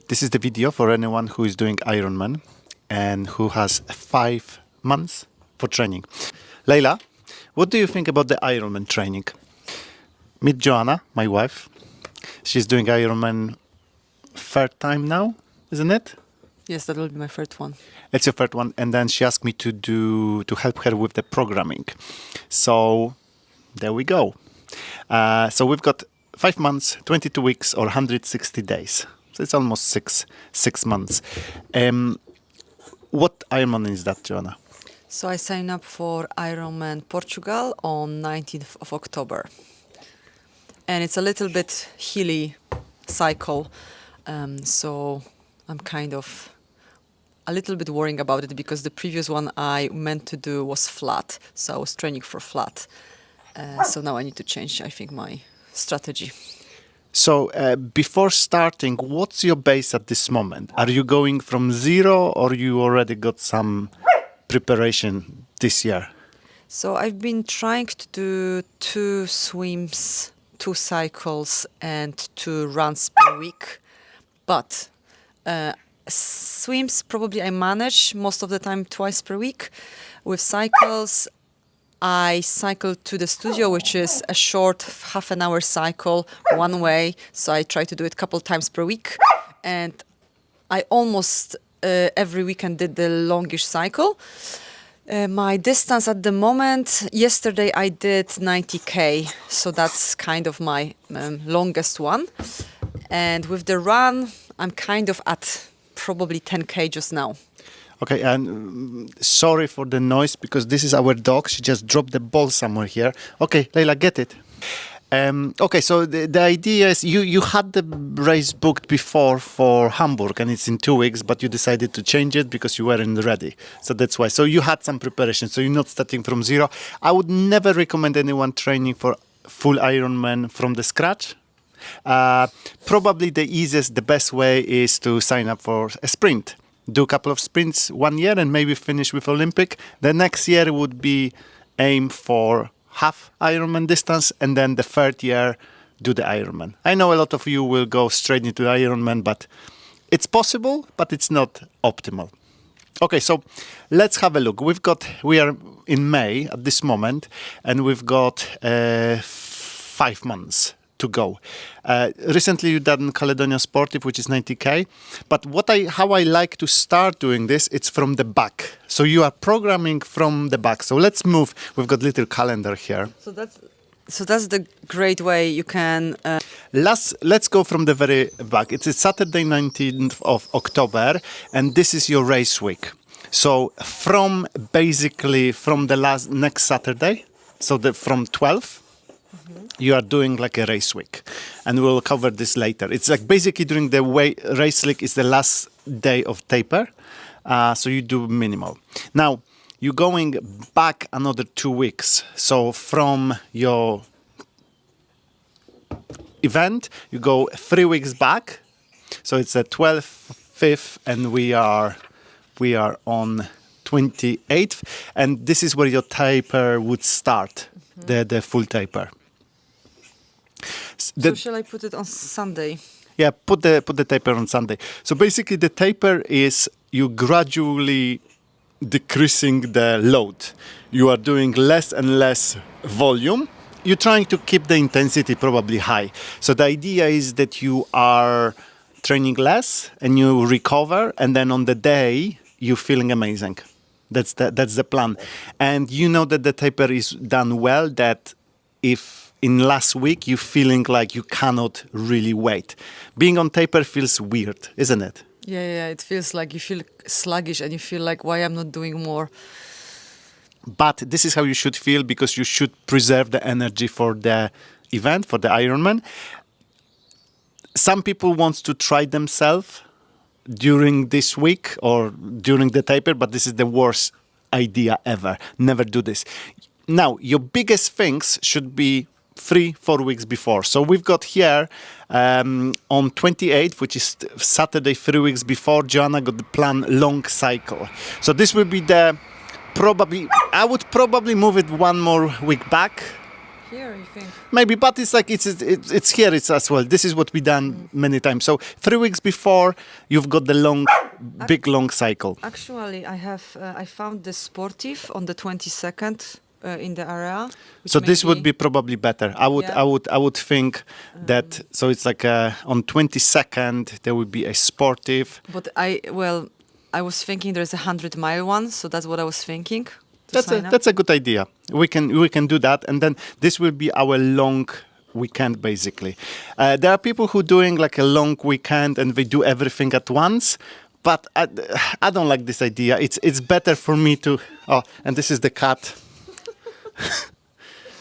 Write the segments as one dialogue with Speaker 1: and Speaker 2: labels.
Speaker 1: This is the video for anyone who is doing Ironman and who has 5 months for training. Leila, what do you think about the Ironman training? Meet Joanna, my wife. She's doing Ironman third time now, isn't it?
Speaker 2: Yes, that will be my third one.
Speaker 1: It's your third one, and then she asked me to help her with the programming. So there we go. So we've got 5 months, 22 weeks, or 160 days. So it's almost six months. What Ironman is that, Joanna?
Speaker 2: So I signed up for Ironman Portugal on 19th of October. And it's a little bit hilly cycle. So I'm kind of a little bit worrying about it because the previous one I meant to do was flat. So I was training for flat. So now I need to change, I think, my strategy.
Speaker 1: So before starting, what's your base at this moment? Are you going from zero or you already got some preparation this year?
Speaker 2: So I've been trying to do 2 swims, 2 cycles and 2 runs per week. But swims probably I manage most of the time twice per week. With cycles, I cycle to the studio, which is a short half an hour cycle one way. So I try to do it a couple times per week. And I almost every weekend did the longish cycle. My distance at the moment, yesterday I did 90K. So that's kind of my longest one. And with the run, I'm kind of at probably 10K just now.
Speaker 1: Okay, and sorry for the noise because this is our dog. She just dropped the ball somewhere here. Okay, Leila, get it. Okay, so the idea is you had the race booked before for Hamburg and it's in 2 weeks, but you decided to change it because you weren't ready. So that's why. So you had some preparation, so you're not starting from zero. I would never recommend anyone training for full Ironman from the scratch. Probably the easiest, the best way is to sign up for a sprint. Do a couple of sprints 1 year and maybe finish with Olympic. The next year would be aim for half Ironman distance, and then the third year do the Ironman. I know a lot of you will go straight into Ironman, but it's possible, but it's not optimal. Okay, so let's have a look. We are in May at this moment, and we've got 5 months to go. Recently you done Caledonia Sportive, which is 90K. But how I like to start doing this, it's from the back. So you are programming from the back. So let's move. We've got little calendar here.
Speaker 2: So that's the great way you can...
Speaker 1: Let's go from the very back. It's Saturday, 19th of October, and this is your race week. So from the next Saturday, so from 12th, you are doing like a race week, and we'll cover this later. It's like basically during the race week is the last day of taper, so you do minimal. Now you're going back another 2 weeks. So from your event, you go 3 weeks back. So it's the 12th, 5th, and we are on 28th, and this is where your taper would start, the full taper.
Speaker 2: So shall I put it on Sunday?
Speaker 1: Yeah, put the taper on Sunday. So basically the taper is you gradually decreasing the load. You are doing less and less volume. You're trying to keep the intensity probably high. So the idea is that you are training less and you recover, and then on the day you're feeling amazing. That's the plan. And you know that the taper is done well, that if in last week you're feeling like you cannot really wait. Being on taper feels weird, isn't it?
Speaker 2: Yeah, it feels like you feel sluggish and you feel like, why I'm not doing more?
Speaker 1: But this is how you should feel, because you should preserve the energy for the event, for the Ironman. Some people want to try themselves during this week or during the taper, but this is the worst idea ever. Never do this. Now, your biggest things should be 3-4 weeks before. So we've got here on 28th, which is Saturday, 3 weeks before, Joanna got the plan long cycle. So this will be I would probably move it 1 more week back.
Speaker 2: Here, you think?
Speaker 1: Maybe, but it's like it's here. It's as well. This is what we done many times. So 3 weeks before, you've got the big long cycle.
Speaker 2: Actually, I found the sportive on the 22nd in the area. Which
Speaker 1: So this would be probably better.
Speaker 2: Yeah.
Speaker 1: I would think that. So it's like on 22nd there would be a sportive.
Speaker 2: But I was thinking there's a 100-mile one, so that's what I was thinking. to sign up.
Speaker 1: That's a good idea. We can do that, and then this will be our long weekend basically. There are people who doing like a long weekend and they do everything at once, but I don't like this idea. It's better for me to. Oh, and this is the cat.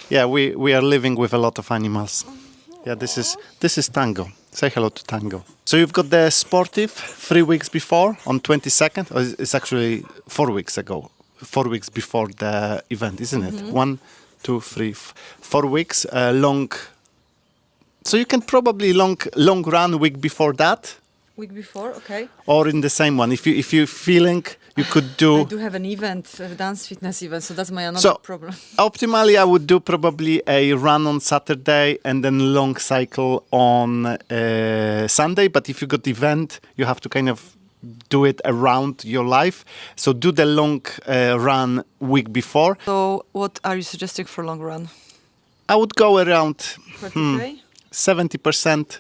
Speaker 1: Yeah, we are living with a lot of animals. Yeah, this is Tango. Say hello to Tango. So you've got the sportive 3 weeks before on 22nd. Or it's actually 4 weeks ago. 4 weeks before the event, isn't it? 1, 2, 3, 4 weeks long. So you can probably long run week before that,
Speaker 2: Week before, okay.
Speaker 1: or in the same one. If you feeling you could
Speaker 2: I
Speaker 1: do.
Speaker 2: do have an event, a dance fitness event, so that's my another
Speaker 1: So
Speaker 2: problem.
Speaker 1: optimally, I would do probably a run on Saturday and then long cycle on Sunday. But if you got event, you have to kind of do it around your life. So do the long run week before.
Speaker 2: So what are you suggesting for long run?
Speaker 1: I would go around
Speaker 2: 30K?
Speaker 1: 70%,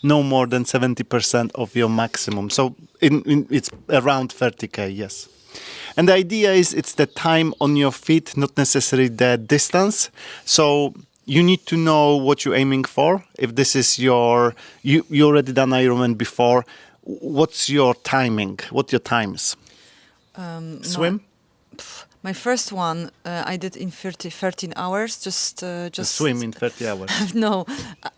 Speaker 1: no more than 70% of your maximum. So it's around 30K, yes. And the idea is it's the time on your feet, not necessarily the distance. So you need to know what you're aiming for. If this is you already done Ironman before, what's your timing? What your times? Swim?
Speaker 2: My first one I did in 13 hours, just
Speaker 1: Swim in 30 hours.
Speaker 2: No,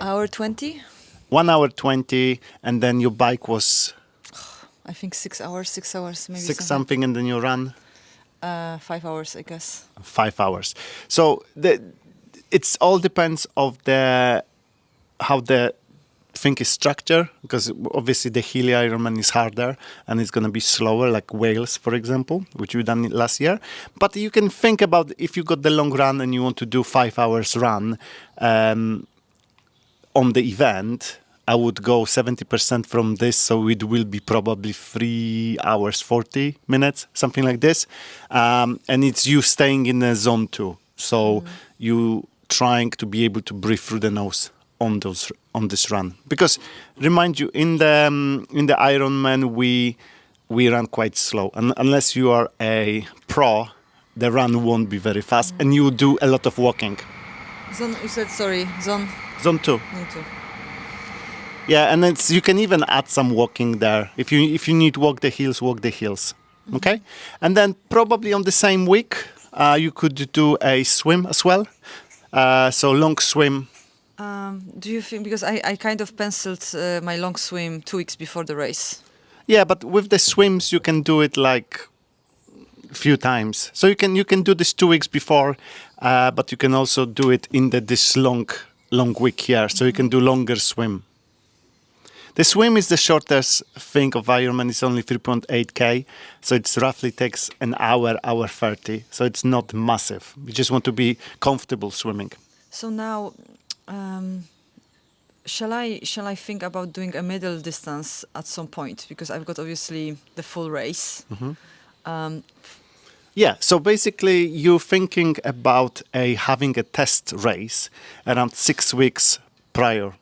Speaker 2: hour 20.
Speaker 1: 1 hour 20, and then your bike was
Speaker 2: I think 6 hours, maybe
Speaker 1: 6 something, and then you run
Speaker 2: 5 hours, I guess.
Speaker 1: 5 hours. So it's all depends of how the thing is structured, because obviously the Hilly Ironman is harder and it's going to be slower, like Wales, for example, which we done last year. But you can think about if you got the long run and you want to do 5 hours run on the event, I would go 70% from this, so it will be probably 3 hours 40 minutes, something like this. And it's you staying in the zone 2, so you trying to be able to breathe through the nose on this run. Because remind you, in the Ironman we run quite slow, and unless you are a pro, the run won't be very fast, and you do a lot of walking.
Speaker 2: Zone, you said, sorry, zone
Speaker 1: Zone 2.
Speaker 2: 2.
Speaker 1: Yeah, and you can even add some walking there. If you need to walk the hills, okay? And then probably on the same week, you could do a swim as well. So long swim.
Speaker 2: Do you think, because I kind of penciled my long swim 2 weeks before the race.
Speaker 1: Yeah, but with the swims, you can do it like a few times. So you can do this 2 weeks before, but you can also do it in this long week here. So you can do longer swim. The swim is the shortest thing of Ironman. It's only 3.8K, so it roughly takes an hour 30. So it's not massive. You just want to be comfortable swimming.
Speaker 2: So now, shall I think about doing a middle distance at some point? Because I've got obviously the full race.
Speaker 1: Yeah, so basically you're thinking about having a test race around 6 weeks prior.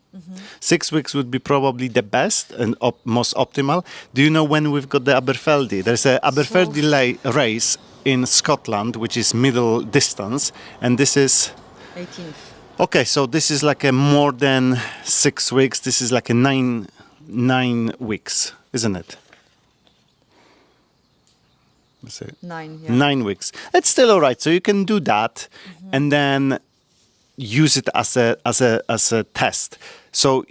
Speaker 1: 6 weeks would be probably the best and most optimal. Do you know when we've got the Aberfeldy? There's a Aberfeldy race in Scotland, which is middle distance, and this is
Speaker 2: 18th.
Speaker 1: Okay, so this is like a more than 6 weeks. This is like a nine weeks, isn't it? Let's see.
Speaker 2: 9, yeah.
Speaker 1: 9 weeks. It's still all right. So you can do that, and then use it as a test. So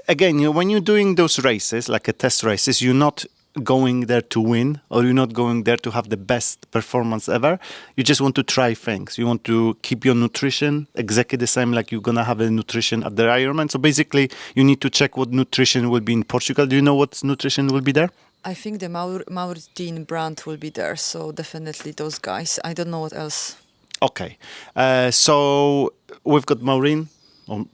Speaker 1: again, when you're doing those races, like a test races, you're not going there to win, or you're not going there to have the best performance ever. You just want to try things. You want to keep your nutrition exactly the same like you're gonna have a nutrition at the Ironman. So basically, you need to check what nutrition will be in Portugal. Do you know what nutrition will be there?
Speaker 2: I think the Mauritian brand will be there, so definitely those guys. I don't know what else.
Speaker 1: Okay. So we've got Maureen. Or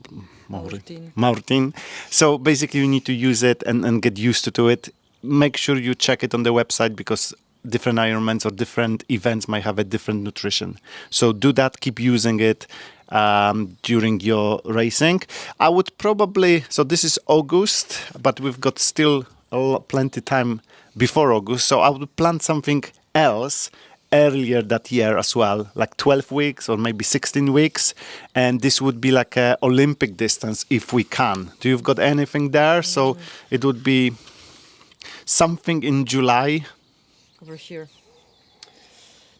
Speaker 2: Maureen.
Speaker 1: Maureen. So basically, you need to use it and get used to it. Make sure you check it on the website because different Ironmans or different events might have a different nutrition. So do that. Keep using it during your racing. I would probably. So this is August, but we've got still plenty time before August. So I would plan something else earlier that year as well, like 12 weeks or maybe 16 weeks. And this would be like a Olympic distance if we can. Do you've got anything there? So it would be something in July.
Speaker 2: Over here.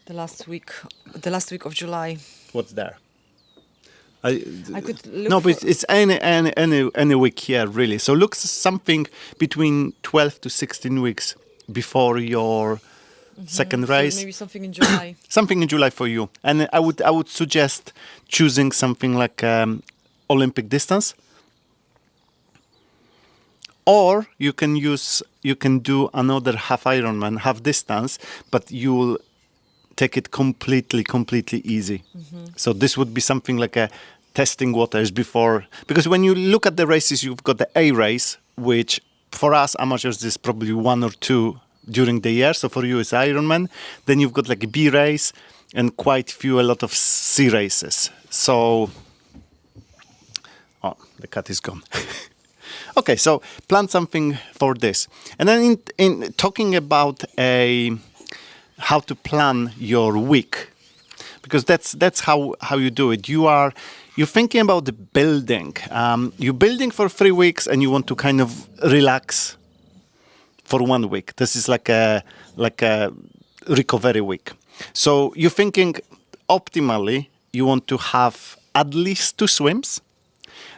Speaker 2: The last week of July.
Speaker 1: What's there?
Speaker 2: I could look
Speaker 1: No, but it's any week here, really. So look something between 12 to 16 weeks before your second
Speaker 2: so
Speaker 1: race.
Speaker 2: maybe something in July.
Speaker 1: Something in July for you. And I would suggest choosing something like Olympic distance. Or you can do another half Ironman, half distance, but you'll take it completely easy. So this would be something like a testing waters before, because when you look at the races, you've got the A race, which for us amateurs is probably 1 or 2 during the year. So for you, it's Ironman. Then you've got like a B race and a lot of C races. So, the cat is gone. Okay, so plan something for this. And then in talking about how to plan your week, because that's how you do it. You're thinking about the building. You're building for 3 weeks and you want to kind of relax for 1 week. This is like a recovery week. So you're thinking optimally you want to have at least 2 swims.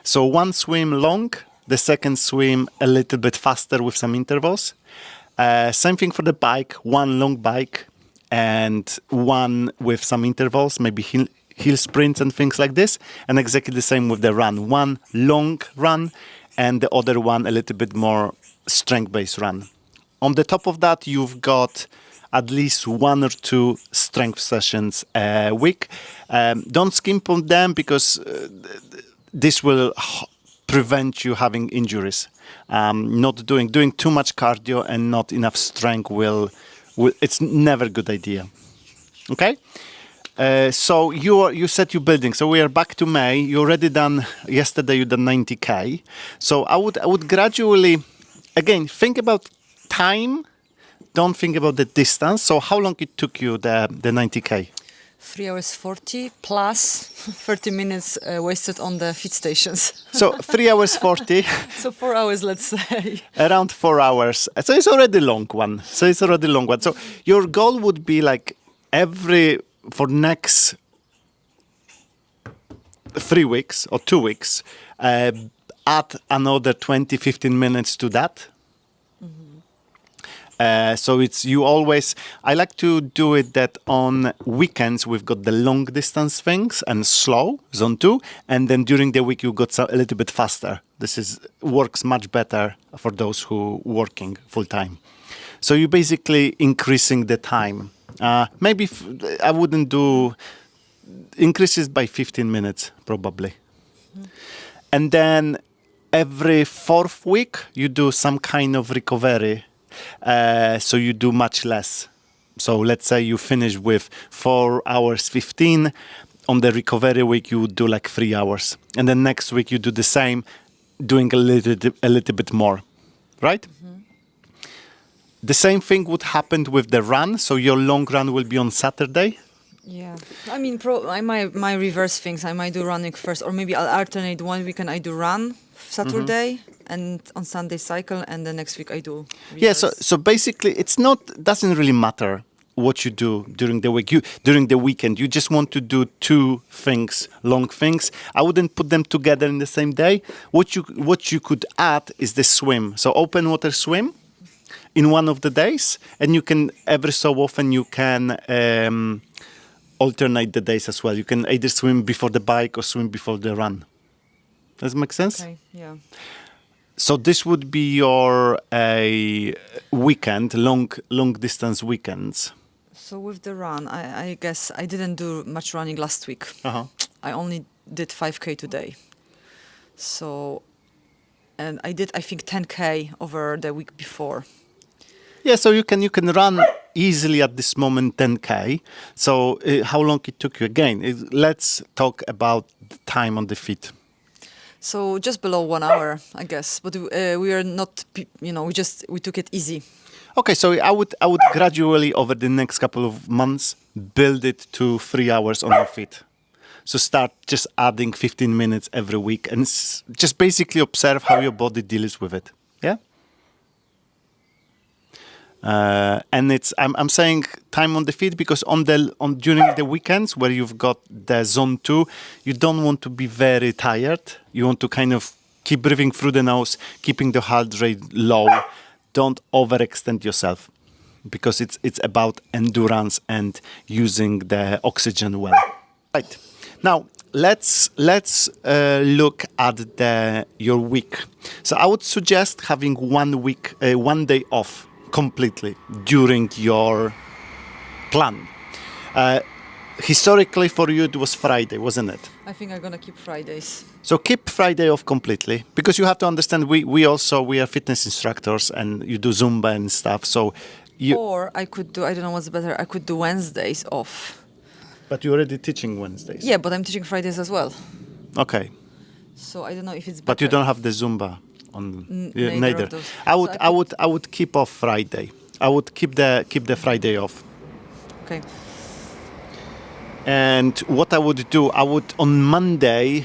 Speaker 1: So 1 swim long, the second swim a little bit faster with some intervals. Same thing for the bike, 1 long bike and 1 with some intervals, maybe hill sprints and things like this. And exactly the same with the run. 1 long run and the other one a little bit more strength-based run. On the top of that, you've got at least 1 or 2 strength sessions a week. Don't skimp on them because this will prevent you having injuries. Not doing too much cardio and not enough strength will it's never a good idea. Okay? So you said you're building. So we are back to May. You already done yesterday. You done 90k. So I would gradually, again, think about time. Don't think about the distance. So how long it took you the 90k?
Speaker 2: 3 hours 40 plus 30 minutes wasted on the feed stations.
Speaker 1: So 3 hours 40.
Speaker 2: So 4 hours, let's say.
Speaker 1: Around 4 hours. So it's already a long one. So your goal would be like for next 3 weeks or 2 weeks, add another 20-15 minutes to that. So I like to do it that on weekends we've got the long distance things and slow, zone 2, and then during the week you got a little bit faster. This works much better for those who working full time. So you're basically increasing the time. Maybe I wouldn't do increases by 15 minutes probably. And then every 4th week you do some kind of recovery. So you do much less. So let's say you finish with 4 hours 15. On the recovery week, you would do like 3 hours. And then next week, you do the same, doing a little bit more. Right? The same thing would happen with the run. So your long run will be on Saturday.
Speaker 2: Yeah. I mean, I might reverse things. I might do running first, or maybe I'll alternate 1 weekend I do run Saturday and on Sunday cycle, and the next week I do reverse.
Speaker 1: Yeah, so basically doesn't really matter what you do during the week. During the weekend, you just want to do 2 things, long things. I wouldn't put them together in the same day. What you could add is the swim. So open water swim in one of the days, and you can every so often you can alternate the days as well. You can either swim before the bike or swim before the run. Does it make sense?
Speaker 2: Okay, yeah.
Speaker 1: So this would be your weekend, long distance weekends.
Speaker 2: So with the run, I guess I didn't do much running last week.
Speaker 1: Uh-huh.
Speaker 2: I only did 5K today. So, and I did, I think, 10K over the week before.
Speaker 1: Yeah, so you can run easily at this moment 10K. So how long it took you again? Let's talk about the time on the feet.
Speaker 2: So just below 1 hour, I guess. But we are not, we took it easy.
Speaker 1: Okay, so I would gradually over the next couple of months build it to 3 hours on your feet. So start just adding 15 minutes every week and just basically observe how your body deals with it. Yeah. And I'm saying time on the feet because during the weekends where you've got the zone 2, you don't want to be very tired. You want to kind of keep breathing through the nose, keeping the heart rate low. Don't overextend yourself because it's about endurance and using the oxygen well. Right. Now let's look at your week. So I would suggest having 1 day off completely during your plan. Historically for you it was Friday, wasn't it?
Speaker 2: I think I'm gonna keep Fridays.
Speaker 1: So keep Friday off completely because you have to understand we are fitness instructors and you do Zumba and stuff. So
Speaker 2: Or I could do, I don't know what's better, I could do Wednesdays off.
Speaker 1: But you're already teaching Wednesdays.
Speaker 2: Yeah, but I'm teaching Fridays as well.
Speaker 1: Okay.
Speaker 2: So I don't know if it's better.
Speaker 1: But you don't have the Zumba on
Speaker 2: neither of those.
Speaker 1: I would keep off Friday. I would keep the Friday off.
Speaker 2: Okay.
Speaker 1: And what I would do, on Monday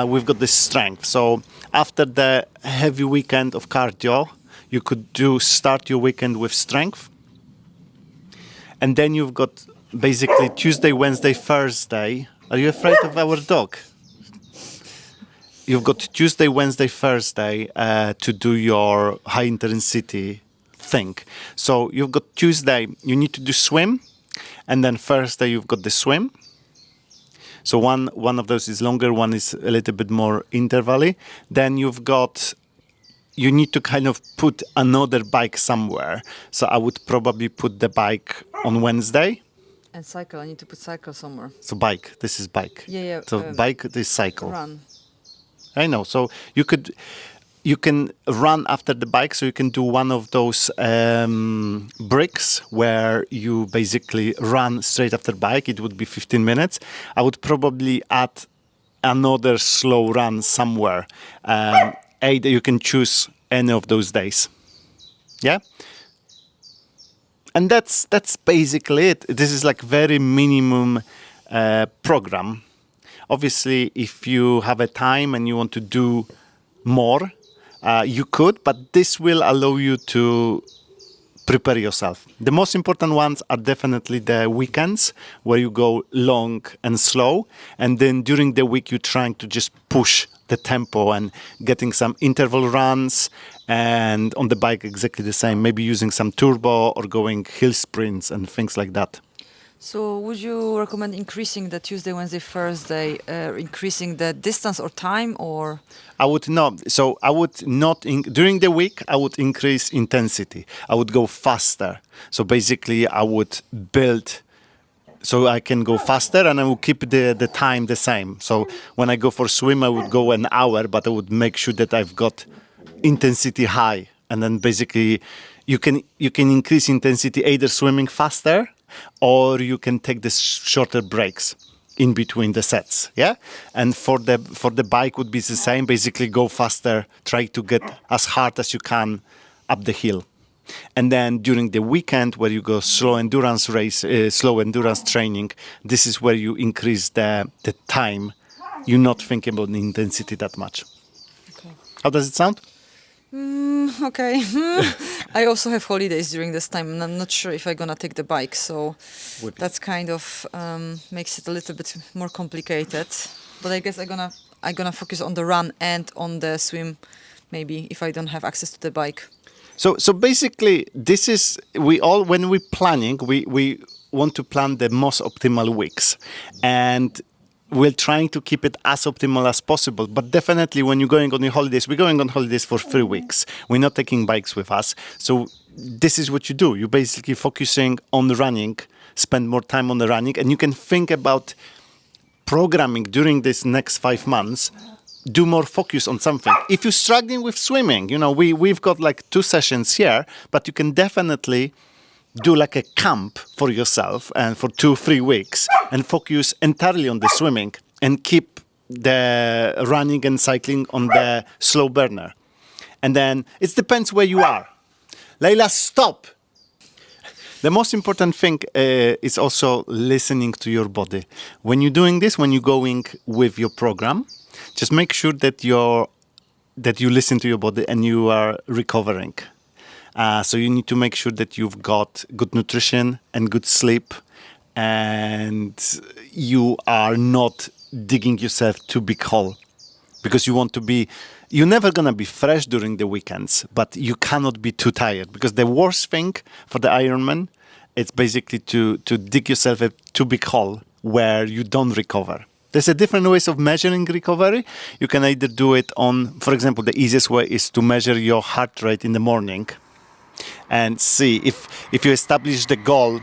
Speaker 1: we've got the strength. So after the heavy weekend of cardio, you could start your weekend with strength. And then you've got basically Tuesday, Wednesday, Thursday. Are you afraid of our dog? You've got Tuesday, Wednesday, Thursday to do your high intensity thing. So you've got Tuesday, you need to do swim. And then Thursday, you've got the swim. So one of those is longer, one is a little bit more interval-y. Then you need to kind of put another bike somewhere. So I would probably put the bike on Wednesday.
Speaker 2: And cycle, I need to put cycle somewhere.
Speaker 1: So bike, this is bike.
Speaker 2: Yeah.
Speaker 1: So bike, this cycle.
Speaker 2: Run.
Speaker 1: I know. So you can run after the bike. So you can do one of those bricks where you basically run straight after bike. It would be 15 minutes. I would probably add another slow run somewhere. Either you can choose any of those days. Yeah. And that's basically it. This is like very minimum program. Obviously, if you have a time and you want to do more, you could, but this will allow you to prepare yourself. The most important ones are definitely the weekends where you go long and slow. And then during the week, you're trying to just push the tempo and getting some interval runs. And on the bike, exactly the same, maybe using some turbo or going hill sprints and things like that.
Speaker 2: So would you recommend increasing the Tuesday, Wednesday, Thursday, increasing the distance or time, or?
Speaker 1: I would not. So I would not, during the week, I would increase intensity. I would go faster. So basically I would build, so I can go faster and I will keep the time the same. So when I go for swim, I would go an hour, but I would make sure that I've got intensity high. And then basically you can increase intensity either swimming faster or you can take the shorter breaks in between the sets. Yeah. And for the bike would be the same, basically go faster, try to get as hard as you can up the hill. And then during the weekend where you go slow endurance training, this is where you increase the time. You're not thinking about the intensity that much.
Speaker 2: Okay.
Speaker 1: How does it sound?
Speaker 2: Okay. I also have holidays during this time, and I'm not sure if I'm gonna take the bike. So that's kind of makes it a little bit more complicated. But I guess I'm gonna focus on the run and on the swim, maybe if I don't have access to the bike.
Speaker 1: So basically, this is when we're planning, we want to plan the most optimal weeks, and we're trying to keep it as optimal as possible. But definitely when you're going on your holidays, we're going on holidays for 3 weeks. We're not taking bikes with us. So this is what you do. You're basically focusing on running spend more time on the running, and you can think about programming during this next 5 months. Do more focus on something. If you're struggling with swimming, we've got like 2 sessions here, but you can definitely do like a camp for yourself and for 2-3 weeks and focus entirely on the swimming and keep the running and cycling on the slow burner. And then it depends where you are. Leila, stop. The most important thing is also listening to your body. When you're doing this, when you're going with your program, just make sure that you listen to your body and you are recovering. So you need to make sure that you've got good nutrition and good sleep, and you are not digging yourself too big hole, because you're never gonna be fresh during the weekends, but you cannot be too tired, because the worst thing for the Ironman, it's basically to dig yourself a too big hole where you don't recover. There's a different ways of measuring recovery. You can either do it on, for example, the easiest way is to measure your heart rate in the morning and see if you establish the goal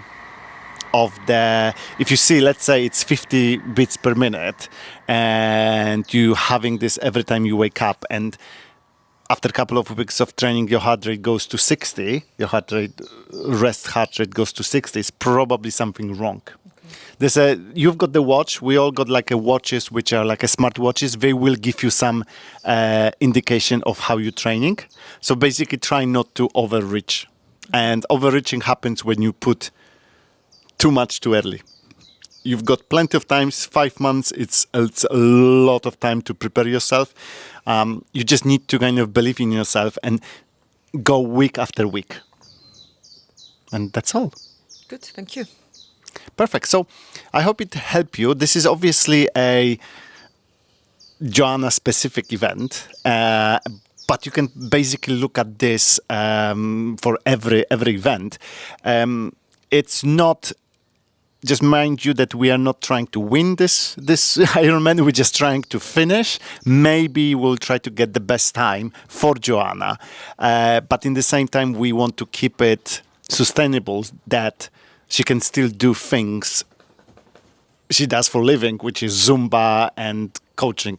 Speaker 1: of if you see, let's say it's 50 beats per minute, and you having this every time you wake up, and after a couple of weeks of training your heart rate goes to 60, your rest heart rate goes to 60, it's probably something wrong. You've got the watch. We all got like watches, which are like a smart watches. They will give you some indication of how you're training. So basically, try not to overreach. And overreaching happens when you put too much too early. You've got plenty of time. 5 months. It's a lot of time to prepare yourself. You just need to kind of believe in yourself and go week after week. And that's all.
Speaker 2: Good, thank you.
Speaker 1: Perfect. So I hope it helped you. This is obviously a Joanna-specific event, but you can basically look at this for every event. It's not. Just mind you that we are not trying to win this Ironman. We're just trying to finish. Maybe we'll try to get the best time for Joanna, but in the same time, we want to keep it sustainable, that she can still do things she does for a living, which is Zumba and coaching.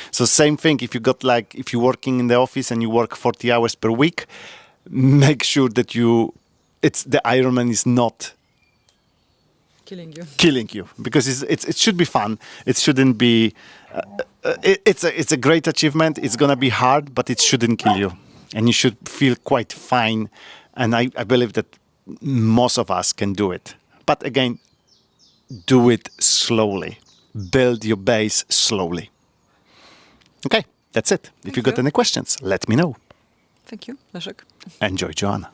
Speaker 1: So same thing, if you're working in the office and you work 40 hours per week, make sure that the Ironman is not killing you, because it should be fun. It shouldn't be, it's a great achievement. It's going to be hard, but it shouldn't kill you. And you should feel quite fine. And I believe that most of us can do it. But again, do it slowly. Build your base slowly. Okay, that's it. If you got any questions, let me know.
Speaker 2: Thank you, Leszek.
Speaker 1: Enjoy, Joanna.